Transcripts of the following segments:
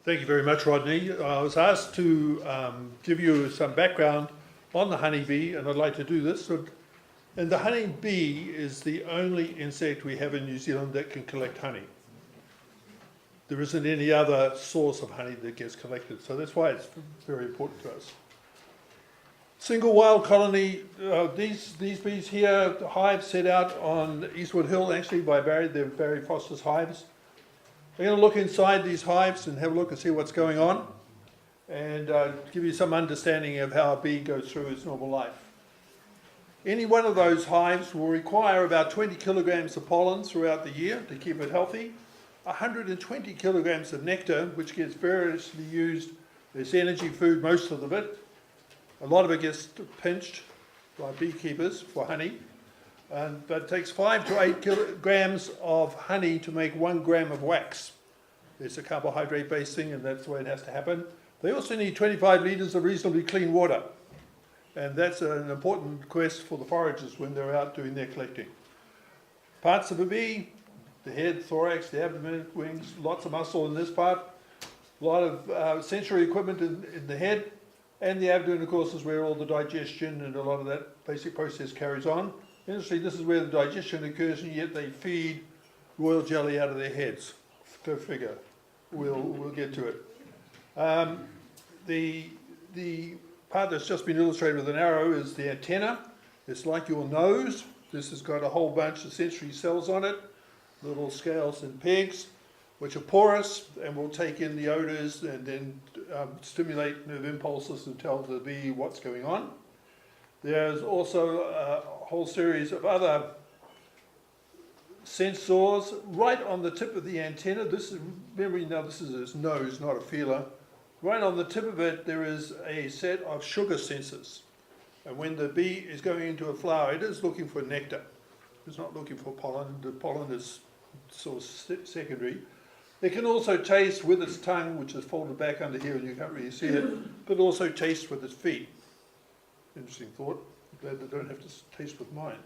Thank you very much, Rodney. I was asked to give you some background on the honeybee, and I'd like to do this. And the honeybee is the only insect we have in New Zealand that can collect honey. There isn't any other source of honey that gets collected, so that's why it's very important to us. Single wild colony, these bees here, the hives set out on Eastwoodhill, actually by Barry, they're Barry Foster's hives. We're going to look inside these hives and have a look and see what's going on, and give you some understanding of how a bee goes through its normal life. Any one of those hives will require about 20 kilograms of pollen throughout the year to keep it healthy, 120 kilograms of nectar, which gets variously used as energy food, most of it. A lot of it gets pinched by beekeepers for honey, but it takes 5 to 8 kilograms of honey to make 1 gram of wax. It's a carbohydrate-based thing, and that's the way it has to happen. They also need 25 litres of reasonably clean water, and that's an important quest for the foragers when they're out doing their collecting. Parts of a bee: the head, thorax, the abdomen, wings, lots of muscle in this part, a lot of sensory equipment in the head, and the abdomen, of course, is where all the digestion and a lot of that basic process carries on. Interestingly, this is where the digestion occurs, and yet they feed royal jelly out of their heads. Go figure. We'll get to it. The part that's just been illustrated with an arrow is the antenna. It's like your nose. This has got a whole bunch of sensory cells on it, little scales and pegs, which are porous and will take in the odors and then stimulate nerve impulses and tell the bee what's going on. There's also a whole series of other sensors right on the tip of the antenna. Remember now, this is its nose, not a feeler. Right on the tip of it, there is a set of sugar sensors. And when the bee is going into a flower, it is looking for nectar. It's not looking for pollen. The pollen is sort of secondary. It can also taste with its tongue, which is folded back under here and you can't really see it, but also taste with its feet. Interesting thought. I'm glad they don't have to taste with mine.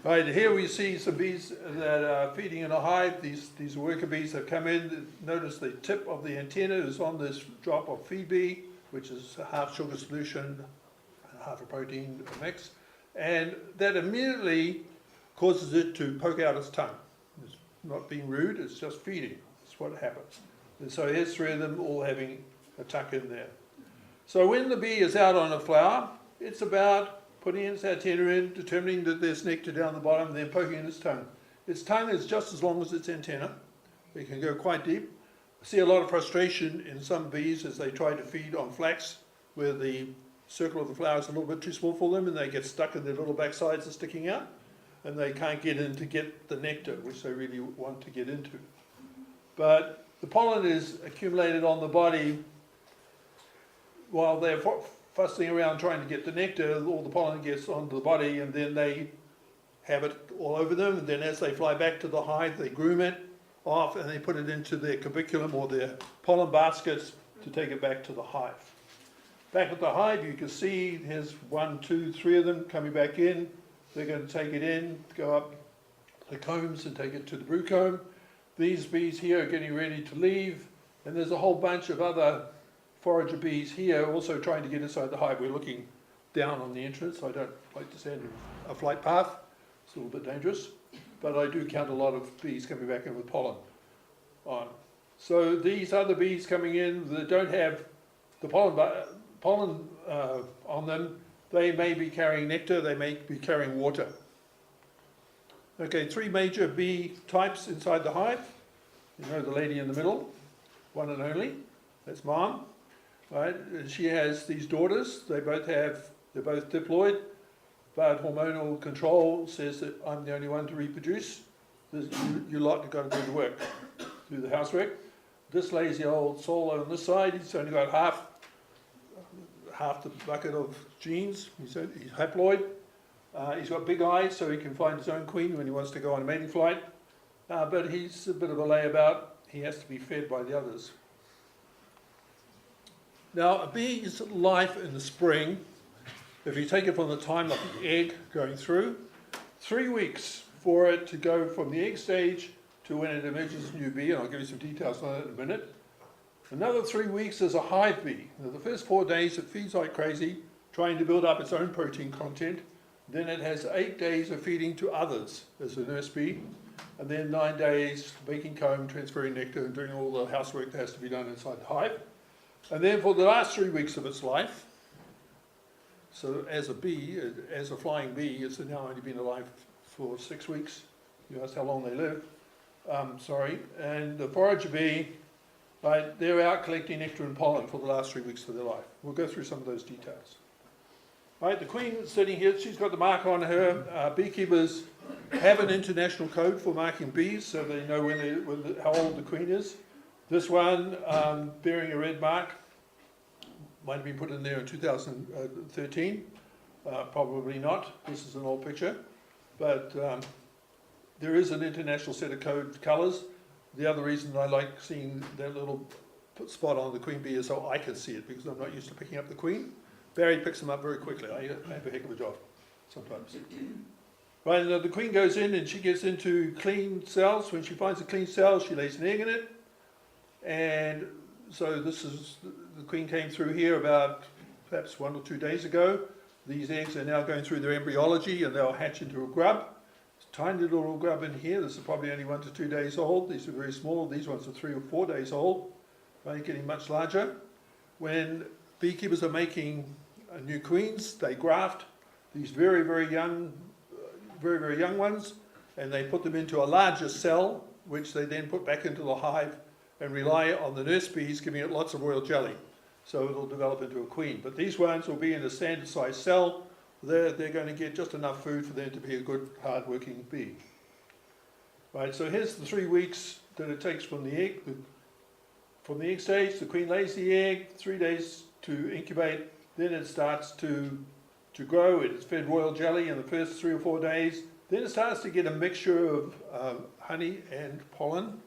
Right, here we see some bees that are feeding in a hive. These worker bees have come in. Notice the tip of the antenna is on this drop of feed bee, which is a half sugar solution and half a protein mix. And that immediately causes it to poke out its tongue. It's not being rude, it's just feeding. That's what happens. And so here's 3 of them all having a tuck in there. So when the bee is out on a flower, it's about putting its antenna in, determining that there's nectar down the bottom, and then poking in its tongue. Its tongue is just as long as its antenna. It can go quite deep. I see a lot of frustration in some bees as they try to feed on flax, where the circle of the flower is a little bit too small for them, and they get stuck and their little backsides are sticking out, and they can't get in to get the nectar, which they really want to get into. But the pollen is accumulated on the body while they're fussing around trying to get the nectar. All the pollen gets onto the body, and then they have it all over them, and then as they fly back to the hive, they groom it off and they put it into their cubiculum or their pollen baskets to take it back to the hive. Back at the hive, you can see here's 1, 2, 3 of them coming back in. They're going to take it in, go up the combs and take it to the brood comb. These bees here are getting ready to leave, and there's a whole bunch of other forager bees here also trying to get inside the hive. We're looking down on the entrance. I don't like to stand in a flight path. It's a little bit dangerous, but I do count a lot of bees coming back in with pollen on. So these other bees coming in that don't have the pollen on them, they may be carrying nectar, they may be carrying water. Okay, 3 major bee types inside the hive. You know the lady in the middle, one and only, that's Mom. Right? And she has these daughters. They're both diploid, but hormonal control says that I'm the only one to reproduce. You lot have got to do the work, do the housework. This lazy old soul on this side, he's only got half the bucket of genes. He's haploid. He's got big eyes, so he can find his own queen when he wants to go on a mating flight. But he's a bit of a layabout. He has to be fed by the others. Now, a bee's life in the spring, if you take it from the time of the egg going through, 3 weeks for it to go from the egg stage to when it emerges as a new bee, and I'll give you some details on that in a minute. Another 3 weeks as a hive bee. Now, the first 4 days it feeds like crazy, trying to build up its own protein content. Then it has 8 days of feeding to others as a nurse bee, and then 9 days making comb, transferring nectar, and doing all the housework that has to be done inside the hive. And then for the last 3 weeks of its life, so as a bee, as a flying bee, it's now only been alive for 6 weeks. You know, that's how long they live. And the forager bee, right, they're out collecting nectar and pollen for the last 3 weeks of their life. We'll go through some of those details. Right, the queen sitting here, she's got the mark on her. Beekeepers have an international code for marking bees, so they know how old the queen is. This one, bearing a red mark, might have been put in there in 2013. Probably not. This is an old picture. But there is an international set of code colours. The other reason I like seeing that little spot on the queen bee is so I can see it, because I'm not used to picking up the queen. Barry picks them up very quickly. I have a heck of a job sometimes. Right, and the queen goes in and she gets into clean cells. When she finds a clean cell, she lays an egg in it. And so the queen came through here about perhaps 1 or 2 days ago. These eggs are now going through their embryology and they'll hatch into a grub. It's a tiny little grub in here. This is probably only 1 to 2 days old. These are very small. These ones are 3 or 4 days old. Right, getting much larger. When beekeepers are making new queens, they graft these very, very young ones, and they put them into a larger cell, which they then put back into the hive and rely on the nurse bees giving it lots of royal jelly. So it'll develop into a queen. But these ones will be in a standard size cell. They're going to get just enough food for them to be a good, hard-working bee. Right, so here's the 3 weeks that it takes from the egg. From the egg stage, the queen lays the egg, 3 days to incubate. Then it starts to grow. It is fed royal jelly in the first 3 or 4 days. Then it starts to get a mixture of honey and pollen.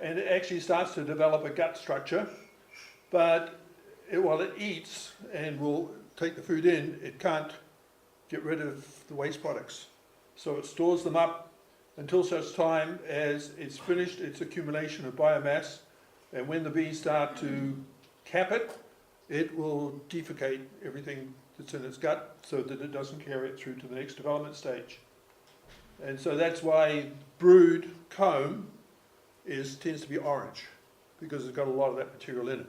And it actually starts to develop a gut structure. But while it eats and will take the food in, it can't get rid of the waste products. So it stores them up until such time as it's finished its accumulation of biomass. And when the bees start to cap it, it will defecate everything that's in its gut so that it doesn't carry it through to the next development stage. And so that's why brood comb tends to be orange, because it's got a lot of that material in it.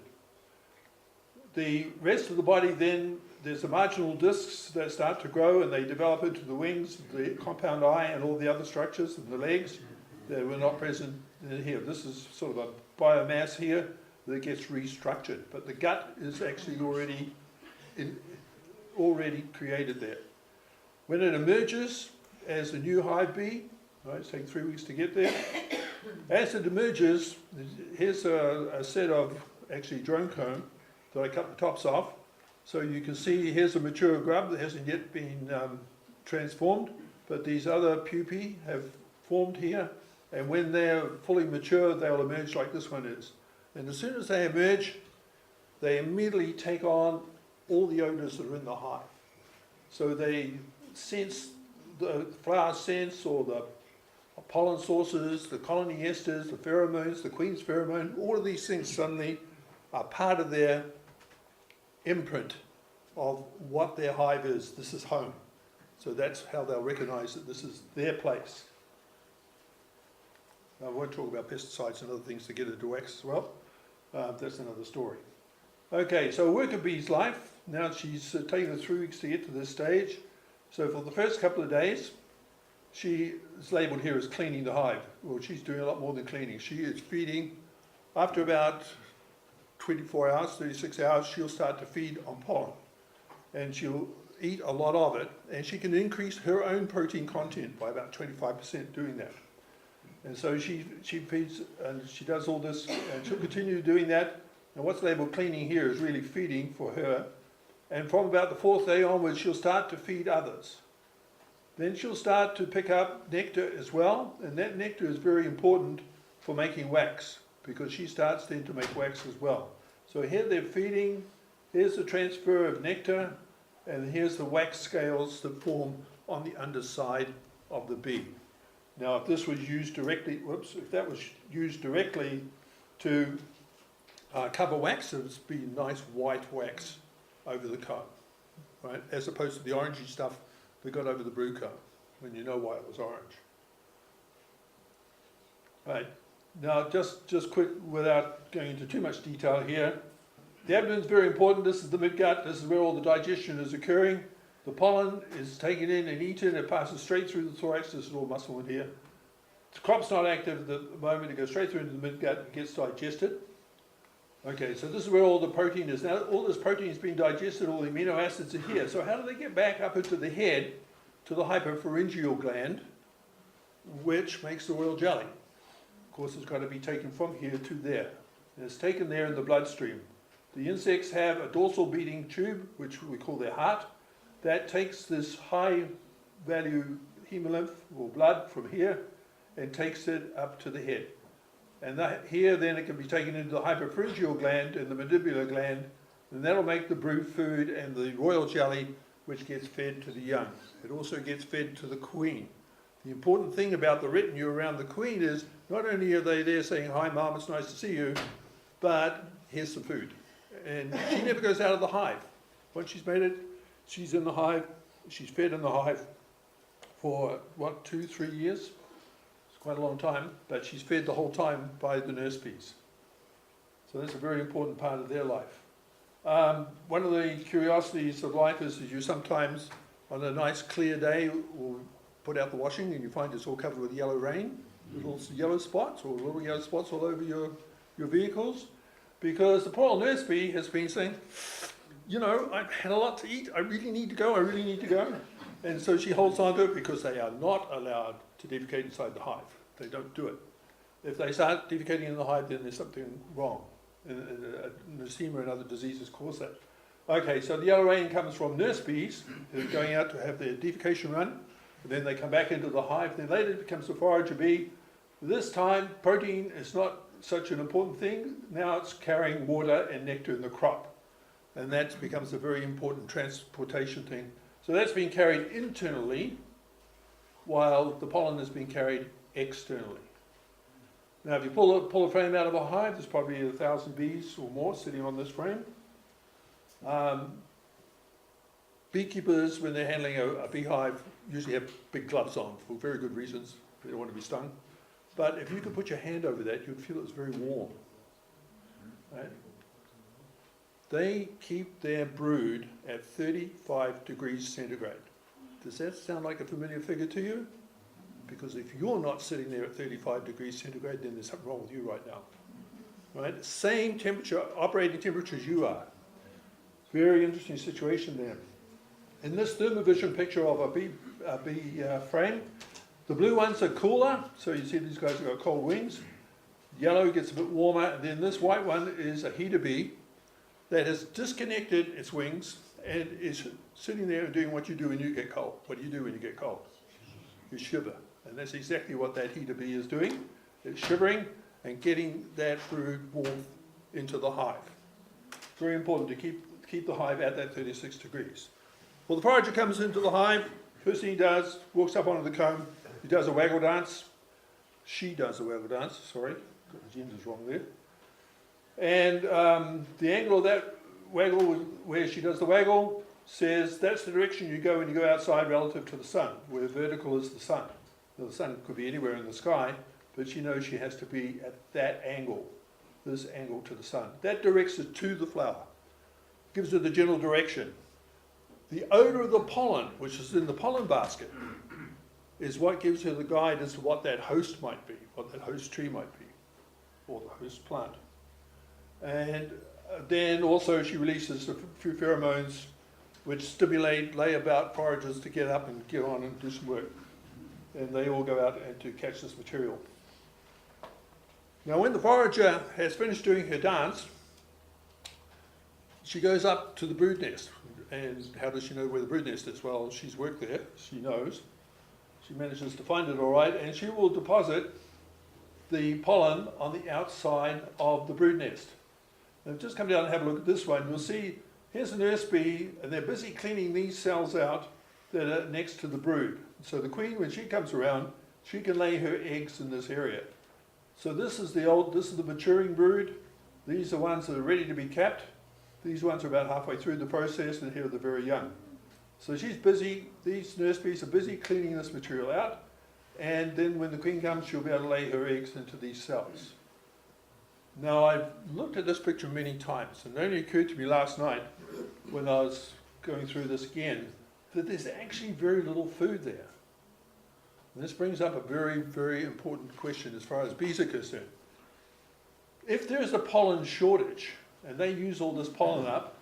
The rest of the body then, there's the marginal discs that start to grow and they develop into the wings, the compound eye and all the other structures, and the legs that were not present in here. This is sort of a biomass here that gets restructured, but the gut is actually already created there. When it emerges as a new hive bee, right, it's taken 3 weeks to get there. As it emerges, here's a set of actually drone comb that I cut the tops off. So you can see here's a mature grub that hasn't yet been transformed, but these other pupae have formed here, and when they're fully mature, they'll emerge like this one is. And as soon as they emerge, they immediately take on all the odors that are in the hive. So they sense the flower scents or the pollen sources, the colony esters, the pheromones, the queen's pheromone. All of these things suddenly are part of their imprint of what their hive is. This is home. So that's how they'll recognize that this is their place. I won't talk about pesticides and other things to get into wax as well. That's another story. Okay, so a worker bee's life. Now she's taken her 3 weeks to get to this stage. So for the first couple of days, she is labelled here as cleaning the hive. Well, she's doing a lot more than cleaning. She is feeding. After about 24 hours, 36 hours, she'll start to feed on pollen. And she'll eat a lot of it. And she can increase her own protein content by about 25% doing that. And so she feeds and she does all this, and she'll continue doing that. And what's labelled cleaning here is really feeding for her. And from about the 4th day onwards, she'll start to feed others. Then she'll start to pick up nectar as well, and that nectar is very important for making wax, because she starts then to make wax as well. So here they're feeding, here's the transfer of nectar, and here's the wax scales that form on the underside of the bee. Now, if this was used directly, if that was used directly to cover wax, it would be nice white wax over the comb, right? As opposed to the orangey stuff that got over the brood comb, when you know why it was orange. Right. Now, just quick, without going into too much detail here, the abdomen is very important. This is the midgut. This is where all the digestion is occurring. The pollen is taken in and eaten. It passes straight through the thorax. This is all muscle in here. The crop's not active at the moment. It goes straight through into the midgut and gets digested. Okay, so this is where all the protein is. Now, all this protein is being digested. All the amino acids are here. So how do they get back up into the head to the hypopharyngeal gland, which makes the royal jelly? Of course, it's got to be taken from here to there. And it's taken there in the bloodstream. The insects have a dorsal beating tube, which we call their heart, that takes this high value hemolymph or blood from here and takes it up to the head. And here then it can be taken into the hypopharyngeal gland and the mandibular gland, and that'll make the brood food and the royal jelly, which gets fed to the young. It also gets fed to the queen. The important thing about the retinue around the queen is not only are they there saying, "Hi Mom, it's nice to see you," but here's some food. And she never goes out of the hive. Once she's made it, she's in the hive, she's fed in the hive for, 2-3 years? It's quite a long time, but she's fed the whole time by the nurse bees. So that's a very important part of their life. One of the curiosities of life is that you sometimes, on a nice clear day, will put out the washing and you find it's all covered with yellow rain, little yellow spots or little yellow spots all over your vehicles. Because the poor old nurse bee has been saying, you know, I've had a lot to eat, I really need to go, I really need to go. And so she holds on to it because they are not allowed to defecate inside the hive. They don't do it. If they start defecating in the hive, then there's something wrong. And nosema and other diseases cause that. Okay, so the yellow rain comes from nurse bees who are going out to have their defecation run. And then they come back into the hive. Then later it becomes the forager bee. This time, protein is not such an important thing. Now it's carrying water and nectar in the crop. And that becomes a very important transportation thing. So that's being carried internally while the pollen is being carried externally. Now if you pull a frame out of a hive, there's probably 1,000 bees or more sitting on this frame. Beekeepers, when they're handling a beehive, usually have big gloves on for very good reasons. They don't want to be stung. But if you could put your hand over that, you'd feel it's very warm. Right? They keep their brood at 35 degrees centigrade. Does that sound like a familiar figure to you? Because if you're not sitting there at 35 degrees centigrade, then there's something wrong with you right now. Right? Same temperature, operating temperature as you are. Very interesting situation there. In this thermovision picture of a bee frame, the blue ones are cooler, so you see these guys have got cold wings. Yellow gets a bit warmer, and then this white one is a heater bee that has disconnected its wings and is sitting there and doing what you do when you get cold. What do you do when you get cold? You shiver. And that's exactly what that heater bee is doing. It's shivering and getting that brood warmth into the hive. Very important to keep the hive at that 36 degrees. Well, the forager comes into the hive. First thing he does, walks up onto the comb. He does a waggle dance. She does a waggle dance, sorry. Got the genders wrong there. And the angle of that waggle, where she does the waggle, says that's the direction you go when you go outside relative to the sun, where vertical is the sun. Now, the sun could be anywhere in the sky, but she knows she has to be at that angle, this angle to the sun. That directs it to the flower, gives her the general direction. The odor of the pollen, which is in the pollen basket, is what gives her the guide as to what that host might be, what that host tree might be, or the host plant. And then also she releases a few pheromones which stimulate layabout foragers to get up and get on and do some work. And they all go out and to catch this material. Now when the forager has finished doing her dance, she goes up to the brood nest. And how does she know where the brood nest is? Well, she's worked there, she knows. She manages to find it all right, and she will deposit the pollen on the outside of the brood nest. Now just come down and have a look at this one. You'll see here's a nurse bee, and they're busy cleaning these cells out that are next to the brood. So the queen, when she comes around, she can lay her eggs in this area. So this is the maturing brood. These are ones that are ready to be capped. These ones are about halfway through the process, and here are the very young. So she's busy, these nurse bees are busy cleaning this material out, and then when the queen comes, she'll be able to lay her eggs into these cells. Now, I've looked at this picture many times, and it only occurred to me last night when I was going through this again, that there's actually very little food there. And this brings up a very, very important question as far as bees are concerned. If there's a pollen shortage, and they use all this pollen up,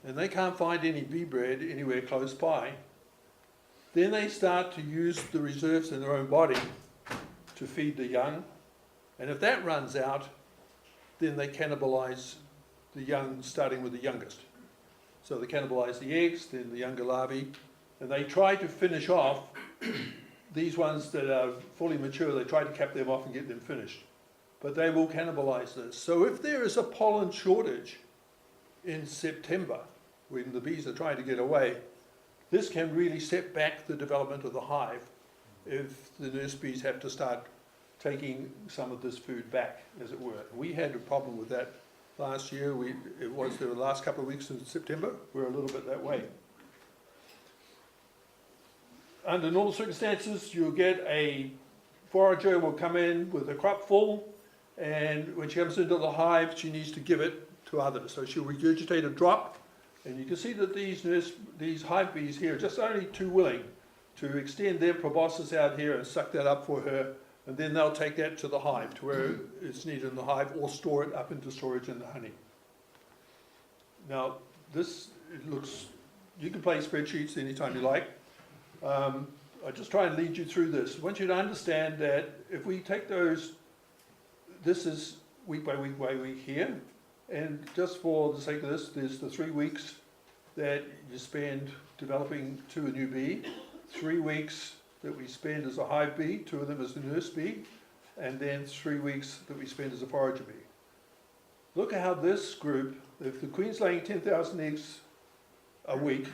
and they can't find any bee bread anywhere close by, then they start to use the reserves in their own body to feed the young. And if that runs out, then they cannibalize the young, starting with the youngest. So they cannibalize the eggs, then the younger larvae, and they try to finish off these ones that are fully mature. They try to cap them off and get them finished. But they will cannibalize this. So if there is a pollen shortage in September, when the bees are trying to get away, this can really set back the development of the hive if the nurse bees have to start taking some of this food back, as it were. We had a problem with that last year. The last couple of weeks in September, we're a little bit that way. Under normal circumstances, you'll get a forager will come in with a crop full, and when she comes into the hive, she needs to give it to others. So she'll regurgitate a drop, and you can see that these hive bees here are just only too willing to extend their proboscis out here and suck that up for her, and then they'll take that to the hive, to where it's needed in the hive, or store it up into storage in the honey. Now, you can play spreadsheets anytime you like. I just try and lead you through this. I want you to understand that if we take those, this is week by week by week here, and just for the sake of this, there's the 3 weeks that you spend developing to a new bee, 3 weeks that we spend as a hive bee, 2 of them as a nurse bee, and then 3 weeks that we spend as a forager bee. Look at how this group, if the queen's laying 10,000 eggs a week,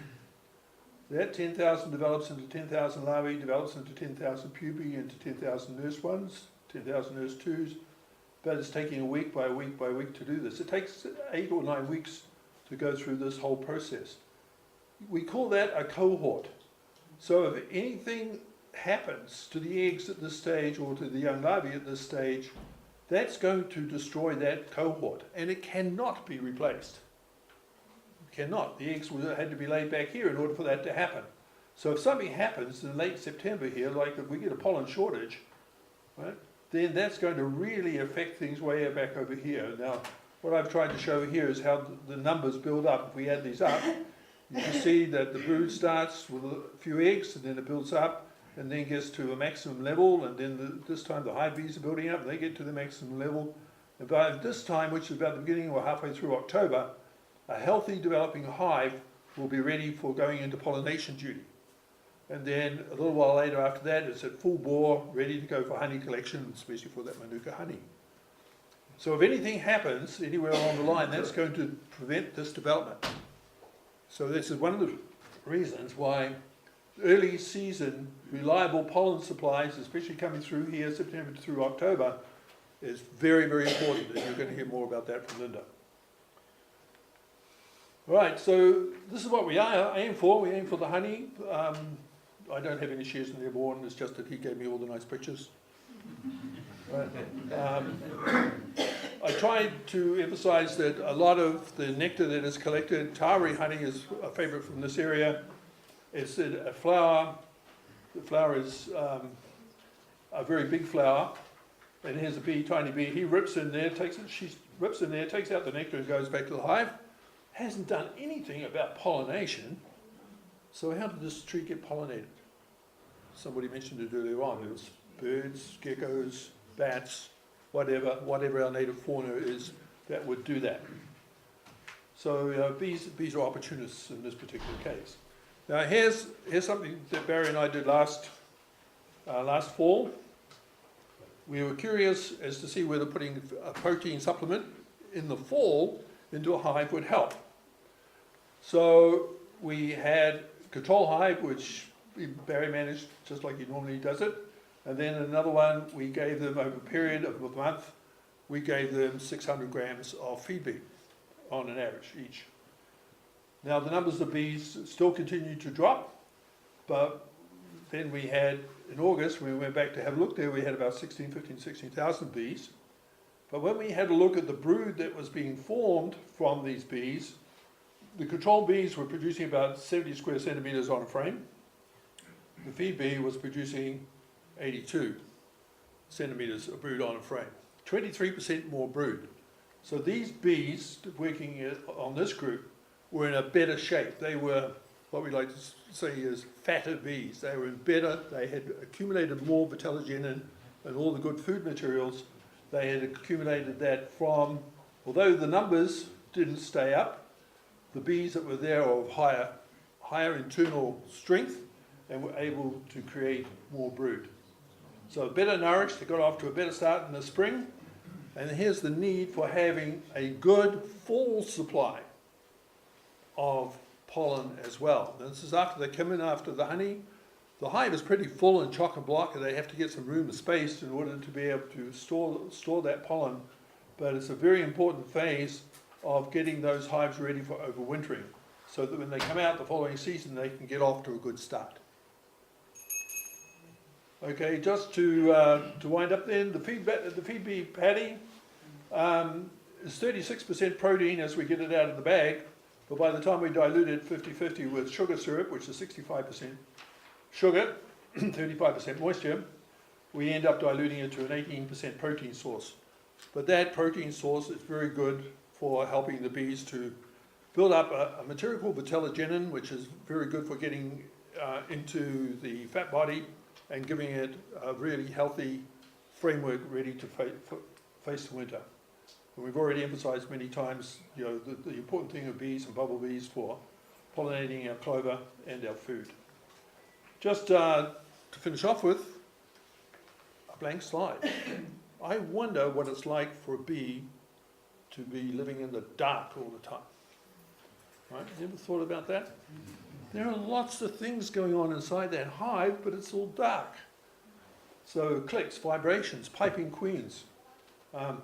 that 10,000 develops into 10,000 larvae, develops into 10,000 pupae, into 10,000 nurse ones, 10,000 nurse twos, but it's taking a week by week by week to do this. It takes 8 or 9 weeks to go through this whole process. We call that a cohort. So if anything happens to the eggs at this stage or to the young larvae at this stage, that's going to destroy that cohort, and it cannot be replaced. Cannot. The eggs had to be laid back here in order for that to happen. So if something happens in late September here, like if we get a pollen shortage, right, then that's going to really affect things way back over here. Now, what I've tried to show here is how the numbers build up. If we add these up, you can see that the brood starts with a few eggs, and then it builds up, and then gets to a maximum level, and then this time the hive bees are building up, and they get to the maximum level. And by this time, which is about the beginning or halfway through October, a healthy developing hive will be ready for going into pollination duty. And then a little while later after that, it's at full bore, ready to go for honey collection, especially for that Manuka honey. So if anything happens anywhere along the line, that's going to prevent this development. So this is one of the reasons why early season reliable pollen supplies, especially coming through here September through October, is very, very important, and you're going to hear more about that from Linda. Right, so this is what we aim for. We aim for the honey. I don't have any shares in Airborne, it's just that he gave me all the nice pictures. Right. I tried to emphasize that a lot of the nectar that is collected, Tari honey is a favorite from this area. It's a flower. The flower is a very big flower, and here's a bee, tiny bee. He rips in there, she rips in there, takes out the nectar and goes back to the hive. Hasn't done anything about pollination. So how did this tree get pollinated? Somebody mentioned it earlier on. It was birds, geckos, bats, whatever our native fauna is that would do that. So bees are opportunists in this particular case. Now here's something that Barry and I did last fall. We were curious as to see whether putting a protein supplement in the fall into a hive would help. So we had control hive, which Barry managed just like he normally does it. And then another one, we gave them over a period of a month, we gave them 600 grams of feed bee on an average each. Now the numbers of bees still continued to drop, but then we had, in August, when we went back to have a look there, we had about 16,000 bees. But when we had a look at the brood that was being formed from these bees, the control bees were producing about 70 square centimeters on a frame. The feed bee was producing 82 centimeters of brood on a frame, 23% more brood. So these bees working on this group were in a better shape. They were what we like to say is fatter bees. They were in better, they had accumulated more vitellogenin and all the good food materials. They had accumulated that from, although the numbers didn't stay up, the bees that were there were of higher internal strength and were able to create more brood. So better nourished, they got off to a better start in the spring. And here's the need for having a good full supply of pollen as well. And this is after they come in after the honey. The hive is pretty full and chock-a-block, and they have to get some room and space in order to be able to store that pollen. But it's a very important phase of getting those hives ready for overwintering, so that when they come out the following season, they can get off to a good start. Okay, just to wind up then, the feed bee patty is 36% protein as we get it out of the bag, but by the time we dilute it 50-50 with sugar syrup, which is 65% sugar, 35% moisture, we end up diluting it to an 18% protein source. But that protein source is very good for helping the bees to build up a material called vitellogenin, which is very good for getting into the fat body and giving it a really healthy framework ready to face the winter. And we've already emphasized many times, you know, the important thing of bees and bumblebees for pollinating our clover and our food. Just to finish off with a blank slide. I wonder what it's like for a bee to be living in the dark all the time. Right? You ever thought about that? There are lots of things going on inside that hive, but it's all dark. So clicks, vibrations, piping queens.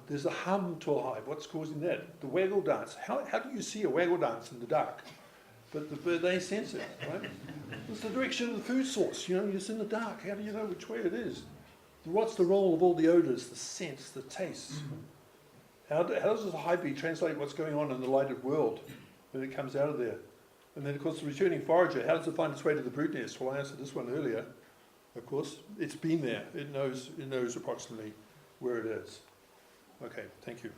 There's a hum to a hive. What's causing that? The waggle dance. How do you see a waggle dance in the dark? But they sense it, right? It's the direction of the food source. You know, it's in the dark. How do you know which way it is? What's the role of all the odors, the scents, the tastes? How does the hive bee translate what's going on in the lighted world when it comes out of there? And then, of course, the returning forager, how does it find its way to the brood nest? Well, I answered this one earlier. Of course, it's been there. It knows approximately where it is. Okay, thank you.